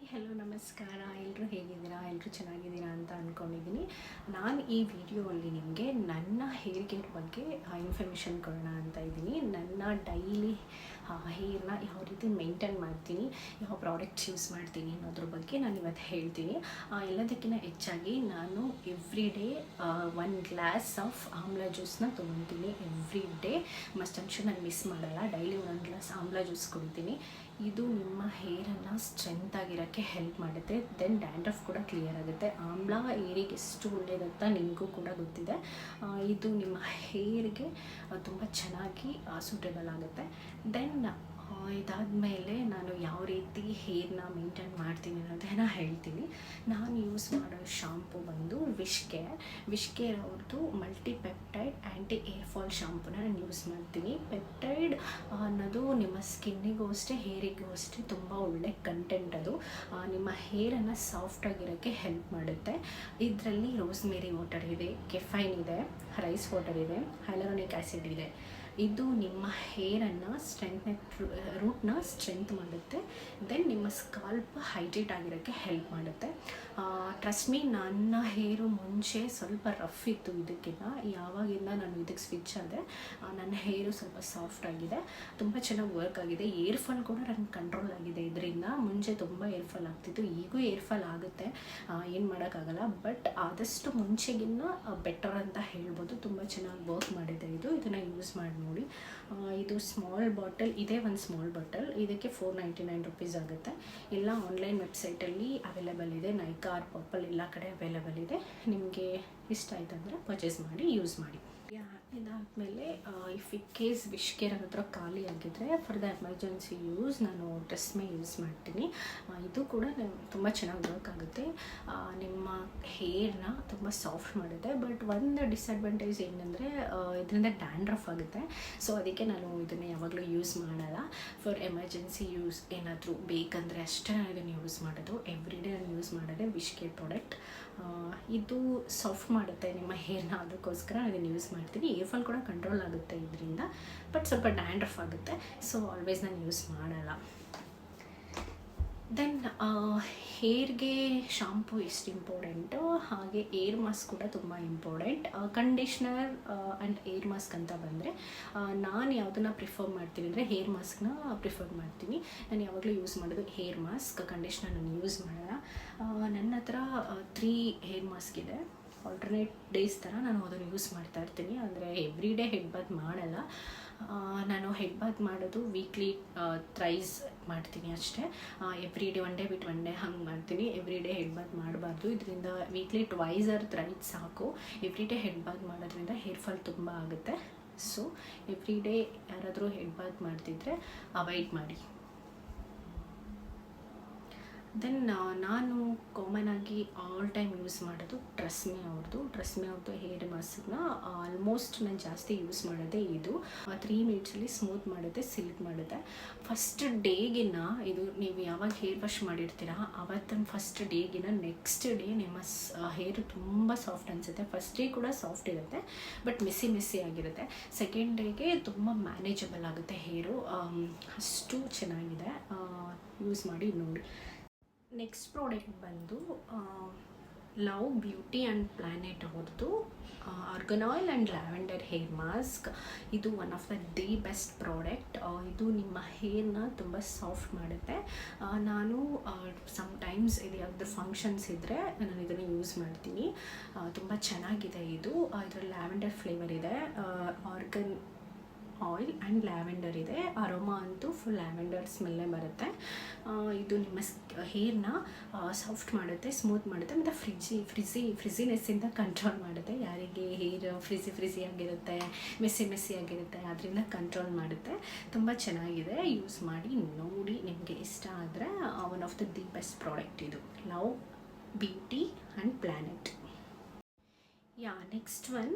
Hi hello ನಮಸ್ಕಾರ. ಎಲ್ಲರೂ ಹೇಗಿದ್ದೀರಾ? ಎಲ್ಲರೂ ಚೆನ್ನಾಗಿದ್ದೀರಾ ಅಂತ ಅಂದ್ಕೊಂಡಿದ್ದೀನಿ. ನಾನು ಈ ವಿಡಿಯೋಲ್ಲಿ ನಿಮಗೆ ನನ್ನ ಹೇರ್ ಕೇರ್ ಬಗ್ಗೆ ಇನ್ಫಾರ್ಮೇಷನ್ ಕೊಡೋಣ ಅಂತ ಇದ್ದೀನಿ. ನನ್ನ ಡೈಲಿ ಹೇರ್ನ ಯಾವ ರೀತಿ ಮೇಂಟೈನ್ ಮಾಡ್ತೀನಿ, ಯಾವ ಪ್ರಾಡಕ್ಟ್ಸ್ ಯೂಸ್ ಮಾಡ್ತೀನಿ ಅನ್ನೋದ್ರ ಬಗ್ಗೆ ನಾನು ಇವತ್ತು ಹೇಳ್ತೀನಿ. ಎಲ್ಲದಕ್ಕಿಂತ ಹೆಚ್ಚಾಗಿ ನಾನು ಎವ್ರಿ ಡೇ 1 ಗ್ಲಾಸ್ ಆಫ್ ಆಮ್ಲ ಜ್ಯೂಸನ್ನ ತೊಗೊತೀನಿ. ಎವ್ರಿ ಡೇ ಮಸ್ಟ್ ಅಂಶು ನಾನು ಮಿಸ್ ಮಾಡಲ್ಲ. ಡೈಲಿ 1 ಗ್ಲಾಸ್ ಆಮ್ಲ ಜ್ಯೂಸ್ ಕುಡಿತೀನಿ. ಇದು ನಿಮ್ಮ ಹೇರನ್ನು ಸ್ಟ್ರೆಂತ್ ಆಗಿರೋಕ್ಕೆ ಹೆಲ್ಪ್ ಮಾಡುತ್ತೆ. ದೆನ್ ಡ್ಯಾಂಡ್ರಫ್ ಕೂಡ ಕ್ಲಿಯರ್ ಆಗುತ್ತೆ. ಆಮ್ಲ ಹೇರಿಗೆ ಎಷ್ಟು ಒಳ್ಳೆಯದಂತ ನಿಮಗೂ ಕೂಡ ಗೊತ್ತಿದೆ. ಇದು ನಿಮ್ಮ ಹೇರ್ಗೆ ತುಂಬ ಚೆನ್ನಾಗಿ ಸೂಟೇಬಲ್ ಆಗುತ್ತೆ. ದೆನ್ ಇದಾದಮೇಲೆ ನಾನು ಯಾವ ರೀತಿ ಹೇರ್ನ ಮೇಂಟೈನ್ ಮಾಡ್ತೀನಿ ಅನ್ನೋದನ್ನು ಹೇಳ್ತೀನಿ. ನಾನು ಯೂಸ್ ಮಾಡೋ ಶಾಂಪು ಬಂದು ವಿಶ್ ಕೇರ್ ಅವ್ರದ್ದು ಮಲ್ಟಿಪೆಪ್ಟೈಡ್ ಆ್ಯಂಟಿ ಏರ್ ಫಾಲ್ ಶಾಂಪೂನ ನಾನು ಯೂಸ್ ಮಾಡ್ತೀನಿ. ಪೆಪ್ಟೈಡ್ ಅನ್ನೋದು ನಿಮ್ಮ ಸ್ಕಿನ್ನಿಗೂ ಅಷ್ಟೇ ಹೇರಿಗೂ ಅಷ್ಟೇ ತುಂಬ ಒಳ್ಳೆ ಕಂಟೆಂಟ್. ಅದು ನಿಮ್ಮ ಹೇರನ್ನು ಸಾಫ್ಟಾಗಿರೋಕ್ಕೆ ಹೆಲ್ಪ್ ಮಾಡುತ್ತೆ. ಇದರಲ್ಲಿ ರೋಸ್ಮೇರಿ ವಾಟರ್ ಇದೆ, ಕೆಫೈನ್ ಇದೆ, ರೈಸ್ ವಾಟರ್ ಇದೆ, ಹೈಲುರಾನಿಕ್ ಆ್ಯಸಿಡ್ ಇದೆ. ಇದು ನಿಮ್ಮ ಹೇರನ್ನು ರೂಟ್ನ ಸ್ಟ್ರೆಂತ್ ಮಾಡುತ್ತೆ. ದೆನ್ ನಿಮ್ಮ ಸ್ಕಾಲ್ಪ್ ಹೈಡ್ರೇಟ್ ಆಗಿರೋಕ್ಕೆ ಹೆಲ್ಪ್ ಮಾಡುತ್ತೆ. ಟ್ರಸ್ಟ್ ಮೀ, ನನ್ನ ಹೇರು ಮುಂಚೆ ಸ್ವಲ್ಪ ರಫ್ ಇತ್ತು. ಇದಕ್ಕಿಂತ ಯಾವಾಗಿಂದ ನಾನು ಇದಕ್ಕೆ ಸ್ವಿಚ್ ಆದೆ ನನ್ನ ಹೇರು ಸ್ವಲ್ಪ ಸಾಫ್ಟ್ ಆಗಿದೆ, ತುಂಬ ಚೆನ್ನಾಗಿ ವರ್ಕ್ ಆಗಿದೆ. ಏರ್ ಫಾಲ್ ಕೂಡ ನನಗೆ ಕಂಟ್ರೋಲ್ ಆಗಿದೆ ಇದರಿಂದ. ಮುಂಚೆ ತುಂಬ ಏರ್ ಫಾಲ್ ಆಗ್ತಿತ್ತು, ಈಗೂ ಏರ್ ಫಾಲ್ ಆಗುತ್ತೆ, ಏನು ಮಾಡೋಕ್ಕಾಗಲ್ಲ. ಬಟ್ ಆದಷ್ಟು ಮುಂಚೆಗಿನ್ನ ಬೆಟರ್ ಅಂತ ಹೇಳ್ಬೋದು. ತುಂಬ ಚೆನ್ನಾಗಿ ವರ್ಕ್ ಮಾಡಿದೆ ಇದನ್ನು ಯೂಸ್ ಮಾಡಿ ನೋಡಿ. ಇದು ಸ್ಮಾಲ್ ಬಾಟಲ್ ಇದೆ, ಒಂದು ಸ್ಮಾಲ್ ಬಾಟಲ್. ಇದಕ್ಕೆ 499 ರುಪೀಸ್ ಆಗುತ್ತೆ. ಎಲ್ಲ ಆನ್ಲೈನ್ ವೆಬ್ಸೈಟಲ್ಲಿ ಅವೈಲೇಬಲ್ ಇದೆ. ನೈಕಾ ಆರ್ ಪರ್ಪಲ್ ಎಲ್ಲ ಕಡೆ ಅವೈಲೇಬಲ್ ಇದೆ. ನಿಮಗೆ ಇಷ್ಟ ಆಯ್ತು ಅಂದರೆ ಪರ್ಚೇಸ್ ಮಾಡಿ ಯೂಸ್ ಮಾಡಿ. ಇದಾದಮೇಲೆ if in case wish care ಹತ್ರ ಖಾಲಿ ಆಗಿದ್ದರೆ ಫಾರ್ ದ ಎಮರ್ಜೆನ್ಸಿ ಯೂಸ್ ನಾನು ಟ್ರೆಸ್ಮೆ ಯೂಸ್ ಮಾಡ್ತೀನಿ. ಇದು ಕೂಡ ತುಂಬ ಚೆನ್ನಾಗಿ ವರ್ಕ್ ಆಗುತ್ತೆ. ನಿಮ್ಮ ಹೇರ್ನ ತುಂಬ ಸಾಫ್ಟ್ ಮಾಡುತ್ತೆ. ಬಟ್ ಒಂದು ಡಿಸಡ್ವಾಂಟೇಜ್ ಏನಂದರೆ ಇದರಿಂದ ಡ್ಯಾಂಡ್ರಫ್ ಆಗುತ್ತೆ. ಸೊ ಅದಕ್ಕೆ ನಾನು ಇದನ್ನು ಯಾವಾಗಲೂ ಯೂಸ್ ಮಾಡಲ್ಲ. ಫಾರ್ ಎಮರ್ಜೆನ್ಸಿ ಯೂಸ್ ಏನಾದರೂ ಬೇಕಂದರೆ ಅಷ್ಟೇ ನಾನು ಇದನ್ನು ಯೂಸ್ ಮಾಡೋದು. ಎವ್ರಿ ಡೇ ನಾನು ಯೂಸ್ ಮಾಡೋದೇ ವಿಶ್ ಕೇರ್ ಪ್ರಾಡಕ್ಟ್. ಇದು ಸಾಫ್ಟ್ ಮಾಡುತ್ತೆ ನಿಮ್ಮ ಹೇರ್ನ, ಅದಕ್ಕೋಸ್ಕರ ನಾನು ಇದನ್ನು ಯೂಸ್ ಮಾಡ್ತೀನಿ. ಏರ್ ಫಾಲ್ ಕೂಡ ಕಂಟ್ರೋಲ್ ಆಗುತ್ತೆ ಇದರಿಂದ, ಬಟ್ ಸ್ವಲ್ಪ ಡ್ಯಾಂಡ್ರಫ್ ಆಗುತ್ತೆ. ಸೊ ಆಲ್ವೇಸ್ ನಾನು ಯೂಸ್ ಮಾಡಲ್ಲ. ದೆನ್ ಹೇರ್ಗೆ ಶಾಂಪು ಎಷ್ಟು ಇಂಪಾರ್ಟೆಂಟು, ಹಾಗೆ ಏರ್ ಮಾಸ್ಕ್ ಕೂಡ ತುಂಬ important. Conditioner and air mask ಅಂತ ಬಂದರೆ ನಾನು ಯಾವುದನ್ನು ಪ್ರಿಫರ್ ಮಾಡ್ತೀನಿ ಅಂದರೆ ಹೇರ್ ಮಾಸ್ಕ್ನ ಪ್ರಿಫರ್ ಮಾಡ್ತೀನಿ. ನಾನು ಯಾವಾಗಲೂ ಯೂಸ್ ಮಾಡೋದು ಹೇರ್ ಮಾಸ್ಕ್, ಕಂಡೀಷ್ನರ್ ನಾನು ಯೂಸ್ ಮಾಡಲ್ಲ. ನನ್ನ ಹತ್ರ 3 ಹೇರ್ ಮಾಸ್ಕ್ ಇದೆ. ಆಲ್ಟರ್ನೇಟ್ ಡೇಸ್ ಥರ ನಾನು ಅದನ್ನು ಯೂಸ್ ಮಾಡ್ತಾ ಇರ್ತೀನಿ. ಅಂದರೆ ಎವ್ರಿ ಡೇ ಹೆಡ್ ಬಾತ್ ಮಾಡಲ್ಲ. ನಾನು ಹೆಡ್ ಬಾತ್ ಮಾಡೋದು ವೀಕ್ಲಿ ಥ್ರೈಸ್ ಮಾಡ್ತೀನಿ ಅಷ್ಟೇ. ಎವ್ರಿ ಡೇ 1 ಡೇ ಬಿಟ್ಟು 1 ಡೇ ಹಂಗೆ ಮಾಡ್ತೀನಿ. ಎವ್ರಿ ಡೇ ಹೆಡ್ ಬಾತ್ ಮಾಡಬಾರ್ದು. ಇದರಿಂದ ವೀಕ್ಲಿ ಟ್ವೈಸ್ ಆರ್ ಥ್ರೈಸ್ ಸಾಕು. ಎವ್ರಿ ಡೇ ಹೆಡ್ ಬಾತ್ ಮಾಡೋದ್ರಿಂದ ಹೇರ್ ಫಾಲ್ ತುಂಬ ಆಗುತ್ತೆ. ಸೊ ಎವ್ರಿ ಡೇ ಯಾರಾದರೂ ಹೆಡ್ ಬಾತ್ ಮಾಡ್ತಿದ್ರೆ ಅವಾಯ್ಡ್ ಮಾಡಿ. ದೆನ್ ನಾನು ಕಾಮನ್ ಆಗಿ ಆಲ್ ಟೈಮ್ ಯೂಸ್ ಮಾಡೋದು ಟ್ರೆಸ್ಮೆ ಅವ್ರದ್ದು ಹೇರ್ ಮಾಸ್ಕ್ನ ಆಲ್ಮೋಸ್ಟ್ ನಾನು ಜಾಸ್ತಿ ಯೂಸ್ ಮಾಡೋದೇ ಇದು. 3 ಮಿನಿಟ್ಸಲ್ಲಿ ಸ್ಮೂತ್ ಮಾಡುತ್ತೆ, ಸಿಲ್ಕ್ ಮಾಡುತ್ತೆ. ಫಸ್ಟ್ ಡೇಗಿನ ಇದು ನೀವು ಯಾವಾಗ ಹೇರ್ ವಾಶ್ ಮಾಡಿರ್ತೀರ ಆವತ್ತಿನ ಫಸ್ಟ್ ಡೇಗಿನ ನೆಕ್ಸ್ಟ್ ಡೇ ನಿಮ್ಮ ಹೇರು ತುಂಬ ಸಾಫ್ಟ್ ಅನಿಸುತ್ತೆ. ಫಸ್ಟ್ ಡೇ ಕೂಡ ಸಾಫ್ಟ್ ಇರುತ್ತೆ, ಬಟ್ ಮೆಸ್ಸಿ ಆಗಿರುತ್ತೆ. ಸೆಕೆಂಡ್ ಡೇಗೆ ತುಂಬ ಮ್ಯಾನೇಜಬಲ್ ಆಗುತ್ತೆ ಹೇರು. ಅಷ್ಟು ಚೆನ್ನಾಗಿದೆ, ಯೂಸ್ ಮಾಡಿ ನೋಡಿ. ನೆಕ್ಸ್ಟ್ ಪ್ರಾಡಕ್ಟ್ ಬಂದು ಲವ್ ಬ್ಯೂಟಿ ಆ್ಯಂಡ್ ಪ್ಲಾನೆಟ್ ಅವ್ರದ್ದು argan oil and lavender hair mask. ಇದು one of the best product. ಇದು ನಿಮ್ಮ ಹೇರ್ನ ತುಂಬ ಸಾಫ್ಟ್ ಮಾಡುತ್ತೆ. ನಾನು ಸಮ್ಟೈಮ್ಸ್ ಇದು ಯಾವ್ದಾದ್ರು ಫಂಕ್ಷನ್ಸ್ ಇದ್ದರೆ ನಾನು ಇದನ್ನು ಯೂಸ್ ಮಾಡ್ತೀನಿ. ತುಂಬ ಚೆನ್ನಾಗಿದೆ ಇದು. ಇದರಲ್ಲಿ ಲ್ಯಾವೆಂಡರ್ ಫ್ಲೇವರ್ ಇದೆ, ಆರ್ಗನ್ ಆಯಿಲ್ ಆ್ಯಂಡ್ ಲ್ಯಾವೆಂಡರ್ ಇದೆ. ಅರೋಮಾ ಅಂತೂ ಫುಲ್ ಲ್ಯಾವೆಂಡರ್ ಸ್ಮೆಲ್ಲೇ ಬರುತ್ತೆ. ಇದು ನಿಮ್ಮ ಹೇರ್ನ ಸಾಫ್ಟ್ ಮಾಡುತ್ತೆ, ಸ್ಮೂತ್ ಮಾಡುತ್ತೆ, ಮತ್ತು ಫ್ರಿಝಿನೆಸ್ಸಿಂದ ಕಂಟ್ರೋಲ್ ಮಾಡುತ್ತೆ. ಯಾರಿಗೆ ಹೇರ್ ಫ್ರಿಝಿ ಆಗಿರುತ್ತೆ, ಮೆಸ್ಸಿ ಆಗಿರುತ್ತೆ, ಅದರಿಂದ ಕಂಟ್ರೋಲ್ ಮಾಡುತ್ತೆ. ತುಂಬ ಚೆನ್ನಾಗಿದೆ, ಯೂಸ್ ಮಾಡಿ ನೋಡಿ. ನಿಮಗೆ ಇಷ್ಟ ಆದರೆ one of the best product ಇದು, Love beauty and Planet. Next one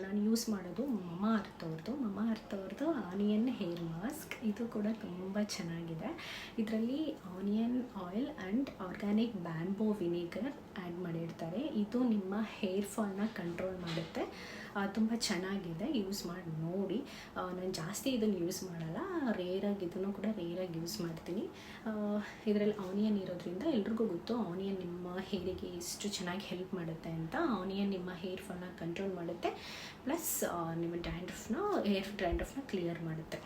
ನಾನು ಯೂಸ್ ಮಾಡೋದು ಮಮಾ ಅರ್ತ್ ಅವ್ರದ್ದು ಆನಿಯನ್ ಹೇರ್ ಮಾಸ್ಕ್. ಇದು ಕೂಡ ತುಂಬ ಚೆನ್ನಾಗಿದೆ. ಇದರಲ್ಲಿ onion oil and organic bamboo vinegar add ಮಾಡಿರ್ತಾರೆ. ಇದು ನಿಮ್ಮ ಹೇರ್ ಫಾಲ್ನ ಕಂಟ್ರೋಲ್ ಮಾಡುತ್ತೆ. ತುಂಬ ಚೆನ್ನಾಗಿದೆ, ಯೂಸ್ ಮಾಡಿ ನೋಡಿ. ನಾನು ಜಾಸ್ತಿ ಇದನ್ನು ಯೂಸ್ ಮಾಡಲ್ಲ, ರೇರಾಗಿ ಇದನ್ನು ಕೂಡ ರೇರಾಗಿ ಯೂಸ್ ಮಾಡ್ತೀನಿ. ಇದರಲ್ಲಿ ಆನಿಯನ್ ಇರೋದ್ರಿಂದ ಎಲ್ರಿಗೂ ಗೊತ್ತು ಆನಿಯನ್ ನಿಮ್ಮ ಹೇರಿಗೆ ಎಷ್ಟು ಚೆನ್ನಾಗಿ ಹೆಲ್ಪ್ ಮಾಡುತ್ತೆ ಅಂತ. ಆನಿಯನ್ ನಿಮ್ಮ ಹೇರ್ ಫಾಲ್ನ ಕಂಟ್ರೋಲ್ ಮಾಡುತ್ತೆ, ಪ್ಲಸ್ ನಿಮ್ಮ ಹೇರ್ ಡ್ಯಾಂಡ್ರಫ್ನ ಕ್ಲಿಯರ್ ಮಾಡುತ್ತೆ.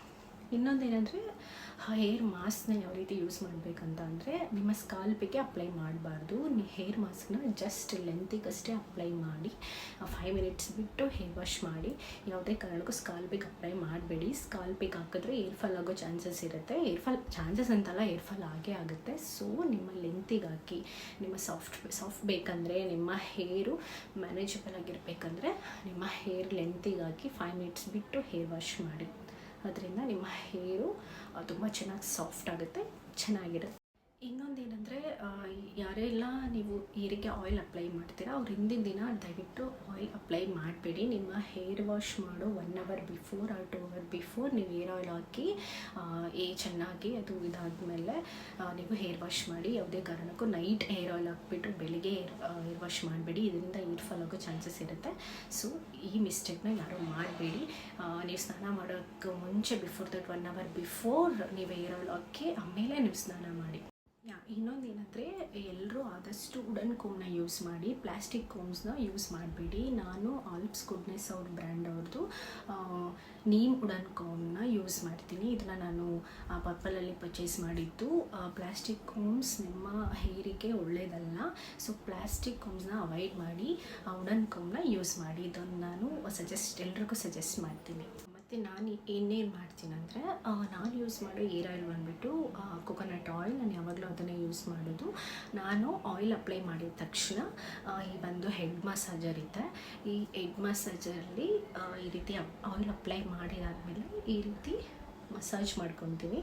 ಇನ್ನೊಂದೇನೆಂದರೆ ಹೇರ್ ಮಾಸ್ಕ್ನ ಯಾವ ರೀತಿ ಯೂಸ್ ಮಾಡಬೇಕಂತ ಅಂದರೆ, ನಿಮ್ಮ ಸ್ಕಾಲ್ಪಿಗೆ ಅಪ್ಲೈ ಮಾಡಬಾರ್ದು. ನೀವು ಹೇರ್ ಮಾಸ್ಕ್ನ ಜಸ್ಟ್ ಲೆಂತಿಗಷ್ಟೇ ಅಪ್ಲೈ ಮಾಡಿ 5 ಮಿನಿಟ್ಸ್ ಬಿಟ್ಟು ಹೇರ್ ವಾಶ್ ಮಾಡಿ. ಯಾವುದೇ ಕಾರಣಕ್ಕೂ ಸ್ಕಾಲ್ಪಿಗೆ ಅಪ್ಲೈ ಮಾಡಬೇಡಿ. ಸ್ಕಾಲ್ಪಿಗೆ ಹಾಕಿದ್ರೆ ಏರ್ ಫಾಲ್ ಆಗೋ ಚಾನ್ಸಸ್ ಇರುತ್ತೆ. ಏರ್ ಫಾಲ್ ಚಾನ್ಸಸ್ ಅಂತಲ್ಲ, ಏರ್ ಫಾಲ್ ಆಗೇ ಆಗುತ್ತೆ. ಸೊ ನಿಮ್ಮ ಲೆಂತಿಗೆ ಹಾಕಿ, ನಿಮ್ಮ ಸಾಫ್ಟ್ ಬೇಕಂದರೆ, ನಿಮ್ಮ ಹೇರು ಮ್ಯಾನೇಜಬಲ್ ಆಗಿರಬೇಕಂದ್ರೆ ನಿಮ್ಮ ಹೇರ್ ಲೆಂತಿಗೆ ಹಾಕಿ 5 ಮಿನಿಟ್ಸ್ ಬಿಟ್ಟು ಹೇರ್ ವಾಶ್ ಮಾಡಿ. ಅದರಿಂದ ನಿಮ್ಮ ಹೇರು ತುಂಬ ಚೆನ್ನಾಗಿ ಸಾಫ್ಟ್ ಆಗುತ್ತೆ, ಚೆನ್ನಾಗಿರುತ್ತೆ. ಇನ್ನೊಂದೇನೆಂದರೆ, ಯಾರೆಲ್ಲ ನೀವು ಹೇರಿಗೆ ಆಯಿಲ್ ಅಪ್ಲೈ ಮಾಡ್ತೀರಾ ಅವ್ರು ಹಿಂದಿನ ದಿನ ದಯವಿಟ್ಟು ಆಯಿಲ್ ಅಪ್ಲೈ ಮಾಡಬೇಡಿ. ನಿಮ್ಮ ಹೇರ್ ವಾಶ್ ಮಾಡೋ 1 hour before or 2 hour before ನೀವು ಹೇರ್ ಆಯಿಲ್ ಹಾಕಿ ಚೆನ್ನಾಗಿ ಅದು ಇದಾದಮೇಲೆ ನೀವು ಹೇರ್ ವಾಶ್ ಮಾಡಿ. ಯಾವುದೇ ಕಾರಣಕ್ಕೂ ನೈಟ್ ಹೇರ್ ಆಯಿಲ್ ಹಾಕ್ಬಿಟ್ಟು ಬೆಳಿಗ್ಗೆ ಹೇರ್ ವಾಶ್ ಮಾಡಬೇಡಿ, ಇದರಿಂದ ಹೇರ್ ಫಾಲ್ ಆಗೋ ಚಾನ್ಸಸ್ ಇರುತ್ತೆ. ಸೊ ಈ ಮಿಸ್ಟೇಕ್ನ ಯಾರೂ ಮಾಡಬೇಡಿ. ನೀವು ಸ್ನಾನ ಮಾಡೋಕ್ಕೆ ಮುಂಚೆ ಬಿಫೋರ್ ದಟ್ 1 ಅವರ್ ಬಿಫೋರ್ ನೀವು ಹೇರ್ ಆಯಿಲ್ ಹಾಕಿ ಆಮೇಲೆ ನೀವು ಸ್ನಾನ ಮಾಡಿ. ಇನ್ನೊಂದೇನೆಂದರೆ, ಎಲ್ಲರೂ ಆದಷ್ಟು ವುಡನ್ ಕೋಮ್ನ ಯೂಸ್ ಮಾಡಿ, ಪ್ಲಾಸ್ಟಿಕ್ ಕೋಮ್ಸ್ನ ಯೂಸ್ ಮಾಡಬೇಡಿ. ನಾನು ಆಲ್ಪ್ಸ್ ಗುಡ್ನೆಸ್ ಅವ್ರ ಬ್ರ್ಯಾಂಡ್ ಅವ್ರದ್ದು ನೀಮ್ ವುಡನ್ ಕೋಮ್ನ ಯೂಸ್ ಮಾಡ್ತೀನಿ. ಇದನ್ನು ನಾನು ಪರ್ಪಲಲ್ಲಿ ಪರ್ಚೇಸ್ ಮಾಡಿದ್ದು. ಪ್ಲಾಸ್ಟಿಕ್ ಕೋಮ್ಸ್ ನಿಮ್ಮ ಹೇರಿಗೆ ಒಳ್ಳೆಯದಲ್ಲ. ಸೊ ಪ್ಲಾಸ್ಟಿಕ್ ಕೋಮ್ಸ್ನ ಅವಾಯ್ಡ್ ಮಾಡಿ ವುಡನ್ ಕೋಮ್ನ ಯೂಸ್ ಮಾಡಿ. ಇದನ್ನು ನಾನು ಎಲ್ರಿಗೂ ಸಜೆಸ್ಟ್ ಮಾಡ್ತೀನಿ. ಮತ್ತು ನಾನು ಇನ್ನೇನು ಮಾಡ್ತೀನಿ ಅಂದರೆ, ನಾನು ಯೂಸ್ ಮಾಡೋ ಏರ್ ಆಯಿಲ್ ಬಂದುಬಿಟ್ಟು ಕೊಕೊನಟ್ ಆಯಿಲ್. ನಾನು ಯಾವಾಗಲೂ ಅದನ್ನೇ ಯೂಸ್ ಮಾಡೋದು. ನಾನು ಆಯಿಲ್ ಅಪ್ಲೈ ಮಾಡಿದ ತಕ್ಷಣ ಈ ಬಂದು ಹೆಡ್ ಮಸಾಜರ್ ಇದೆ. ಈ ಹೆಡ್ ಮಸಾಜರಲ್ಲಿ ಈ ರೀತಿ ಆಯಿಲ್ ಅಪ್ಲೈ ಮಾಡಿದಾದಮೇಲೆ ಈ ರೀತಿ ಮಸಾಜ್ ಮಾಡ್ಕೊತೀವಿ.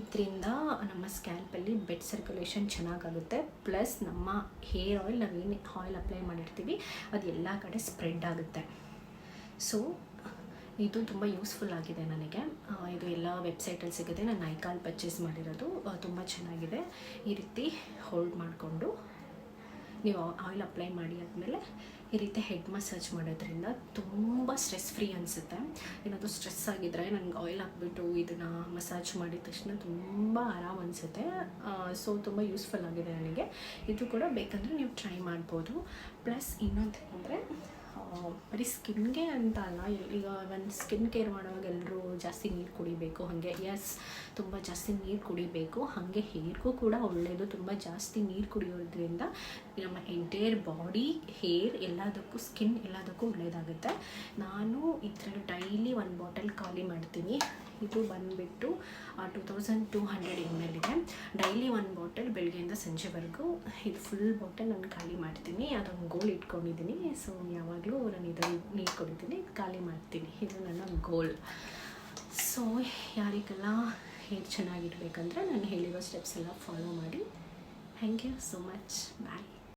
ಇದರಿಂದ ನಮ್ಮ ಸ್ಕ್ಯಾಲ್ಪಲ್ಲಿ ಬ್ಲಡ್ ಸರ್ಕ್ಯುಲೇಷನ್ ಚೆನ್ನಾಗಾಗುತ್ತೆ. ಪ್ಲಸ್ ನಮ್ಮ ಹೇರ್ ಆಯಿಲ್, ನಾವೇನು ಆಯಿಲ್ ಅಪ್ಲೈ ಮಾಡಿರ್ತೀವಿ ಅದು ಎಲ್ಲ ಕಡೆ ಸ್ಪ್ರೆಡ್ ಆಗುತ್ತೆ. ಸೊ ಇದು ತುಂಬ ಯೂಸ್ಫುಲ್ ಆಗಿದೆ ನನಗೆ. ಇದು ಎಲ್ಲ ವೆಬ್ಸೈಟಲ್ಲಿ ಸಿಗುತ್ತೆ. ನಾನು ನೈಕಾಲ್ ಪರ್ಚೇಸ್ ಮಾಡಿರೋದು. ತುಂಬ ಚೆನ್ನಾಗಿದೆ. ಈ ರೀತಿ ಹೋಲ್ಡ್ ಮಾಡಿಕೊಂಡು ನೀವು ಆಯಿಲ್ ಅಪ್ಲೈ ಮಾಡಿ ಆದಮೇಲೆ ಈ ರೀತಿ ಹೆಡ್ ಮಸಾಜ್ ಮಾಡೋದ್ರಿಂದ ತುಂಬ ಸ್ಟ್ರೆಸ್ ಫ್ರೀ ಅನಿಸುತ್ತೆ. ಏನಾದರೂ ಸ್ಟ್ರೆಸ್ ಆಗಿದ್ದರೆ ನನಗೆ ಆಯಿಲ್ ಹಾಕ್ಬಿಟ್ಟು ಇದನ್ನು ಮಸಾಜ್ ಮಾಡಿದ ತಕ್ಷಣ ತುಂಬ ಆರಾಮ ಅನಿಸುತ್ತೆ. ಸೊ ತುಂಬ ಯೂಸ್ಫುಲ್ ಆಗಿದೆ ನನಗೆ. ಇದು ಕೂಡ ಬೇಕಂದರೆ ನೀವು ಟ್ರೈ ಮಾಡ್ಬೋದು. ಪ್ಲಸ್ ಇನ್ನೊಂದು ಏನಂದರೆ, ಬರೀ ಸ್ಕಿನ್ಗೆ ಅಂತ ಅಲ್ಲ, ಈಗ ಒಂದು ಸ್ಕಿನ್ ಕೇರ್ ಮಾಡುವಾಗ ಎಲ್ಲರೂ ಜಾಸ್ತಿ ನೀರು ಕುಡಿಬೇಕು. ಹಾಗೆ ತುಂಬ ಜಾಸ್ತಿ ನೀರು ಕುಡಿಬೇಕು. ಹಾಗೆ ಹೇರ್ಗೂ ಕೂಡ ಒಳ್ಳೆಯದು. ತುಂಬ ಜಾಸ್ತಿ ನೀರು ಕುಡಿಯೋದ್ರಿಂದ ನಮ್ಮ ಎಂಟೈರ್ ಬಾಡಿ, ಹೇರ್ ಎಲ್ಲದಕ್ಕೂ, ಸ್ಕಿನ್ ಎಲ್ಲದಕ್ಕೂ ಒಳ್ಳೆಯದಾಗುತ್ತೆ. ನಾನು ಇದರಲ್ಲಿ ಡೈಲಿ 1 ಬಾಟಲ್ ಖಾಲಿ ಮಾಡ್ತೀನಿ. ಇದು ಬಂದುಬಿಟ್ಟು 2200 ml ಇದೆ. ಡೈಲಿ 1 ಬಾಟಲ್ ಬೆಳಗ್ಗೆಯಿಂದ ಸಂಜೆವರೆಗೂ ಇದು ಫುಲ್ ಬಾಟಲ್ ನಾನು ಖಾಲಿ ಮಾಡ್ತೀನಿ. ಅದೊಂದು ಗೋಲ್ ಇಟ್ಕೊಂಡಿದ್ದೀನಿ. ಸೊ ಯಾವಾಗಲೂ ನಾನು ಇದನ್ನು ನೀರು ಕುಡಿತೀನಿ, ಖಾಲಿ ಮಾಡ್ತೀನಿ. ಇದು ನನ್ನ ಗೋಲ್. ಸೊ ಯಾರಿಗೆಲ್ಲ ಹೇರ್ ಚೆನ್ನಾಗಿರ್ಬೇಕಂದ್ರೆ ನಾನು ಹೇಳಿರೋ ಸ್ಟೆಪ್ಸ್ ಎಲ್ಲ ಫಾಲೋ ಮಾಡಿ. Thank you so much. Bye.